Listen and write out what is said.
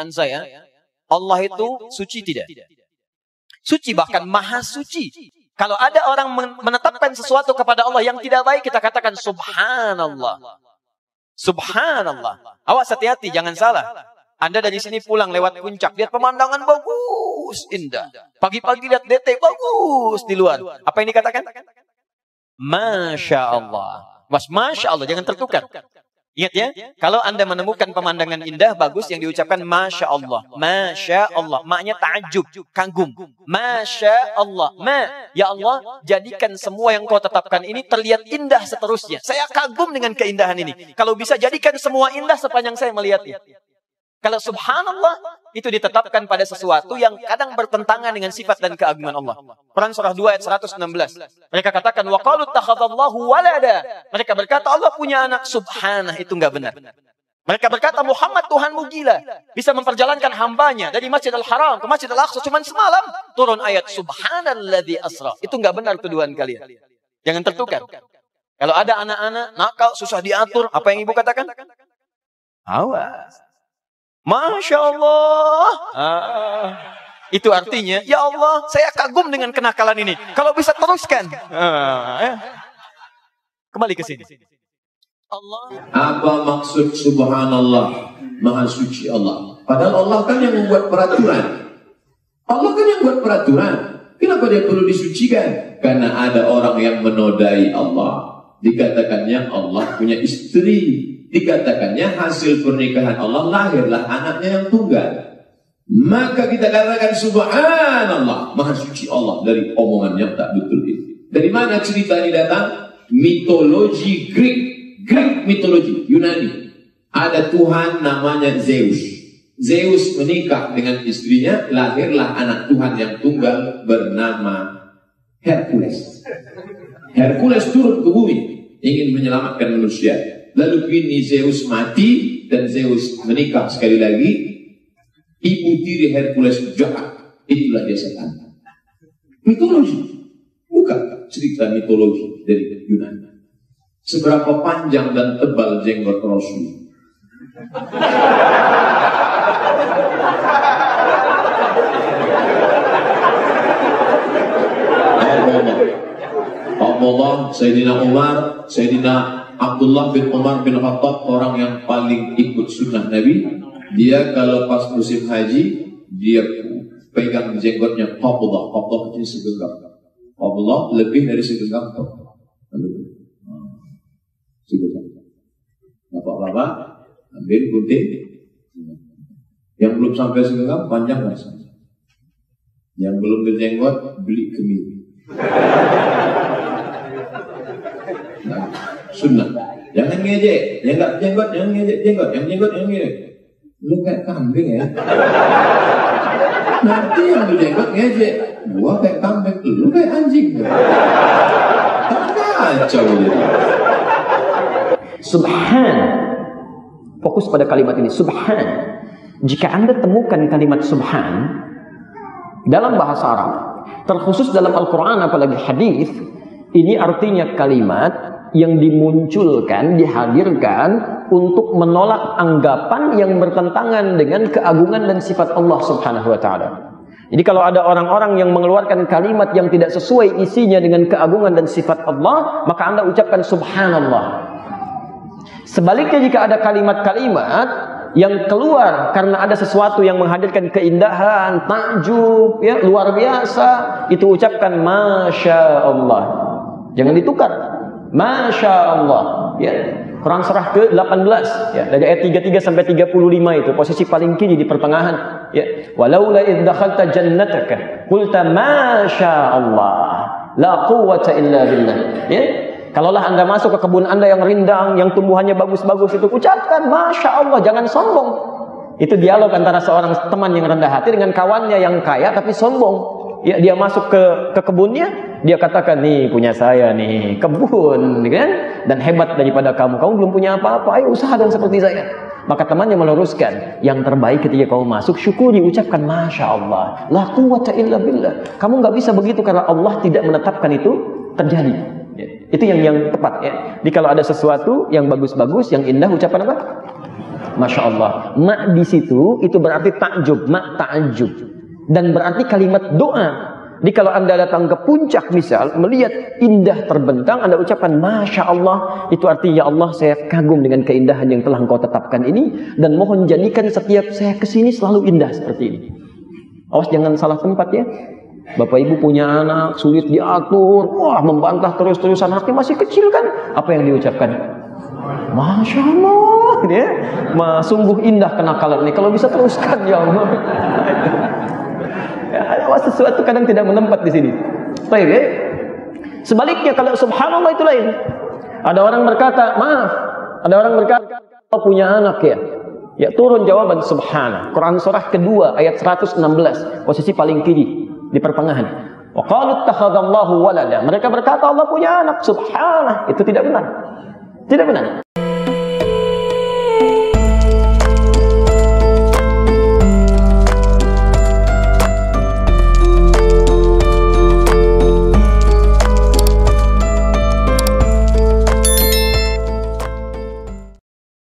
saya, Allah itu suci tidak? Suci, bahkan maha suci. Kalau ada orang menetapkan sesuatu kepada Allah yang tidak baik, kita katakan subhanallah. Subhanallah. Awas, hati-hati, jangan salah. Anda dari sini pulang lewat puncak, lihat pemandangan bagus, indah. Pagi-pagi lihat detik bagus di luar. Apa yang dikatakan? Masya Allah. Masya Allah, jangan tertukar. Ingat ya, kalau Anda menemukan pemandangan indah, bagus, yang diucapkan Masya Allah. Masya Allah. Maknya ta'ajub, kagum. Masya Allah. Ya Allah, jadikan semua yang kau tetapkan ini terlihat indah seterusnya. Saya kagum dengan keindahan ini. Kalau bisa, jadikan semua indah sepanjang saya melihatnya. Kalau subhanallah, itu ditetapkan pada sesuatu yang kadang bertentangan dengan sifat dan keagungan Allah. Quran surah 2 ayat 116. Mereka katakan, wa qalu takhadallahu walada. Mereka berkata Allah punya anak. Subhanah, itu enggak benar. Mereka berkata Muhammad Tuhanmu gila. Bisa memperjalankan hambanya dari Masjidil Haram ke Masjidil Aqsa cuma semalam. Turun ayat subhanalladzi asra. Itu enggak benar tuduhan kalian. Jangan tertukar. Kalau ada anak-anak nakal, susah diatur, apa yang ibu katakan? Awas. Masya Allah. Itu artinya, ya Allah, saya kagum dengan kenakalan ini. Kalau bisa teruskan. Kembali ke sini. Allah. Apa maksud subhanallah? Maha suci Allah. Padahal Allah kan yang membuat peraturan. Allah kan yang buat peraturan. Kenapa dia perlu disucikan? Karena ada orang yang menodai Allah. Dikatakannya Allah punya istri. Dikatakannya hasil pernikahan Allah lahirlah anaknya yang tunggal. Maka kita katakan subhanallah, maha suci Allah dari omongan yang tak betul itu. Dari mana cerita ini datang? Mitologi Greek mitologi Yunani. Ada Tuhan namanya Zeus. Zeus menikah dengan istrinya, lahirlah anak Tuhan yang tunggal bernama Hercules. Hercules turun ke bumi ingin menyelamatkan manusia. Lalu bini Zeus mati dan Zeus menikah sekali lagi. Ibu tiri Hercules jahat. Itulah dia setan. Mitologi. Bukan cerita mitologi dari Yunani. Seberapa panjang dan tebal jenggot Rasul? Allah, Sayyidina Umar, Sayyidina Abdullah bin Umar bin Khattab, orang yang paling ikut sunnah Nabi. Dia kalau pas musim haji, dia pegang jenggotnya qabdah. Qabdah itu segenggam. Qabdah lebih dari segenggam. Segenggam. Bapak-bapak ambil gunting. Yang belum sampai segenggam, panjang nggak sampai. Yang belum berjenggot, beli kemiri. Nah, sunnah. Jangan ngejek. Yang nggak jenggot, jangan ngejek jenggot. Yang jenggot, yang ngejek. Lu kayak kambing ya. Nanti yang berjenggot ngejek. Gua kayak kambing, lu kayak anjing. Kacau jadi. Subhan. Fokus pada kalimat ini. Subhan. Jika Anda temukan kalimat subhan dalam bahasa Arab, terkhusus dalam Al-Quran apalagi hadis, ini artinya kalimat yang dimunculkan, dihadirkan untuk menolak anggapan yang bertentangan dengan keagungan dan sifat Allah Subhanahu wa taala. Jadi kalau ada orang-orang yang mengeluarkan kalimat yang tidak sesuai isinya dengan keagungan dan sifat Allah, maka Anda ucapkan subhanallah. Sebaliknya jika ada kalimat-kalimat yang keluar karena ada sesuatu yang menghadirkan keindahan, takjub, ya, luar biasa, itu ucapkan Masya Allah. Jangan ditukar. Masya Allah, ya. Quran surah ke-18, ya, dari ayat 33 sampai 35 itu posisi paling kiri di pertengahan, ya. Walaula idh dakhalta jannataka qulta masya Allah la quwwata illa billah, ya. Kalaulah Anda masuk ke kebun Anda yang rindang, yang tumbuhannya bagus-bagus itu, ucapkan Masya Allah, jangan sombong. Itu dialog antara seorang teman yang rendah hati dengan kawannya yang kaya tapi sombong. Ya, dia masuk ke kebunnya, dia katakan, nih punya saya nih kebun, kan? Dan hebat daripada kamu. Kamu belum punya apa-apa, ayo usaha dong seperti saya. Maka temannya meluruskan, yang terbaik ketika kamu masuk, syukuri, ucapkan Masya Allah, la quwwata illa billah. Kamu nggak bisa begitu karena Allah tidak menetapkan itu terjadi. Ya, itu yang tepat, ya. Jadi kalau ada sesuatu yang bagus-bagus, yang indah, ucapan apa? Masya Allah. Ma di situ itu berarti takjub, ma ta'ajub. Dan berarti kalimat doa. Jadi kalau Anda datang ke puncak misal, melihat indah terbentang, Anda ucapkan Masya Allah, itu artinya ya Allah, saya kagum dengan keindahan yang telah Engkau tetapkan ini, dan mohon jadikan setiap saya kesini selalu indah seperti ini. Awas jangan salah tempat ya. Bapak ibu punya anak, sulit diatur, wah membantah terus-terusan, anaknya masih kecil kan, apa yang diucapkan? Masya Allah, ya, sungguh indah kenakalan ini, kalau bisa teruskan ya Allah. Ya, sesuatu kadang tidak menempat di sini. Baik, ya. Sebaliknya kalau subhanallah itu lain. Ada orang berkata, maaf, ada orang berkata, oh, punya anak ya. Ya turun jawaban subhanallah. Quran surah kedua ayat 116, posisi paling kiri di pertengahan. Wa qalu ittakhadallahu walada. Mereka berkata Allah punya anak. Subhanallah, itu tidak benar. Tidak benar.